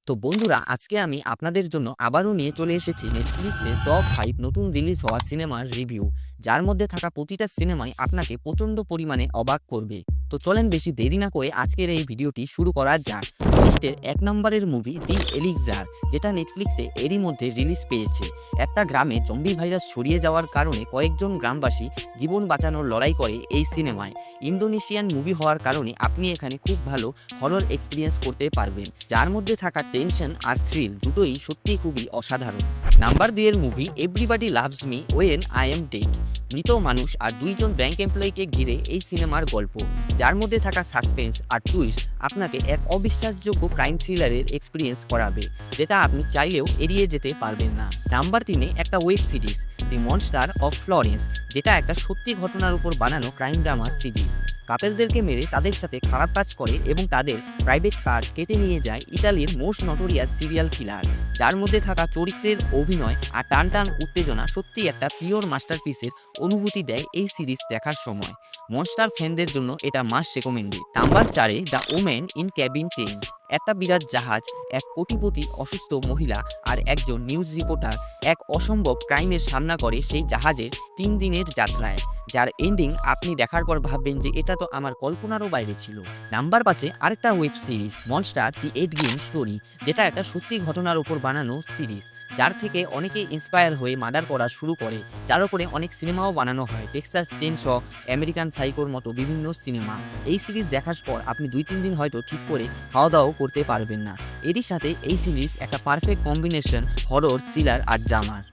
তো বন্ধুরা, আজকে আমি আপনাদের জন্য আবারও নিয়ে চলে এসেছি নেটফ্লিক্সে টপ 5 নতুন রিলিজ হওয়া সিনেমার রিভিউ, যার মধ্যে থাকা প্রতিটা সিনেমাই আপনাকে প্রচণ্ড পরিমাণে অবাক করবে। তো চলেন বেশি দেরি না করে আজকের এই ভিডিওটি শুরু করা যাক। লিস্টের 1 নম্বরের মুভি দি এলিক্সার, যেটা নেটফ্লিক্সে এরই মধ্যে রিলিজ পেয়েছে। একটা গ্রামে জম্বি ভাইরাস ছড়িয়ে যাওয়ার কারণে কয়েকজন গ্রামবাসী জীবন বাঁচানোর লড়াই করে এই সিনেমায়। ইন্দোনেশিয়ান মুভি হওয়ার কারণে আপনি এখানে খুব ভালো হরর এক্সপিরিয়েন্স করতে পারবেন, যার মধ্যে থাকা টেনশন আর থ্রিল দুটোই সত্যিই খুবই অসাধারণ। নাম্বার 2 এর movie everybody loves me when I am dead. মৃত মানুষ আর দুইজন ব্যাংক এমপ্লয়িকে ঘিরে এই সিনেমার গল্প, যার মধ্যে থাকা সাসপেন্স আর টুইস্ট আপনাকে এক অবিশ্বাসযোগ্য ক্রাইম থ্রিলারের এক্সপিরিয়েন্স করাবে, যেটা আপনি চাইলেও এড়িয়ে যেতে পারবেন না। নাম্বার 3 এ একটা web series the monster of Florence, যেটা একটা সত্যি ঘটনার উপর বানানো ক্রাইম ড্রামা সিরিজ। কাপেলদেরকে মেরে তাদের সাথে খারাপ কাজ করে এবং তাদের প্রাইভেট কার্ড কেটে নিয়ে যায় ইতালির মোস্ট নটোরিয়াস সিরিয়াল কিলার, যার মধ্যে থাকা চরিত্রের অভিনয় আর টান টান উত্তেজনা সত্যি একটা পিওর মাস্টারপিসের অনুভূতি দেয় এই সিরিজ দেখার সময়। মনস্টার ফ্যানদের জন্য এটা must recommended. Number 4 A the women in cabin 10। একটা বিরাট জাহাজ, এক কোটিপতি অসুস্থ মহিলা আর একজন নিউজ রিপোর্টার এক অসম্ভব ক্রাইমের সামনা করে সেই জাহাজের 3 দিনের যাত্রায়, যার এন্ডিং আপনি দেখার পর ভাববেন যে এটা তো আমার কল্পনারও বাইরে ছিল। নাম্বার 5 এ আরেকটা ওয়েব সিরিজ মনস্টার দি এড গেম স্টোরি, যেটা একটা সত্যি ঘটনার উপর বানানো সিরিজ, যার থেকে অনেকে ইন্সপায়ার হয়ে মার্ডার করা শুরু করে, যার উপরে অনেক সিনেমাও বানানো হয়, টেক্সাস চেইনস, আমেরিকান সাইকোর মতো বিভিন্ন সিনেমা। এই সিরিজ দেখার পর আপনি 2-3 দিন হয়তো ঠিক করে খাওয়া দাওয়াও করতে পারবেন না। এরই সাথে এই সিরিজ একটা পারফেক্ট কম্বিনেশন হরর, থ্রিলার আর ড্রামার।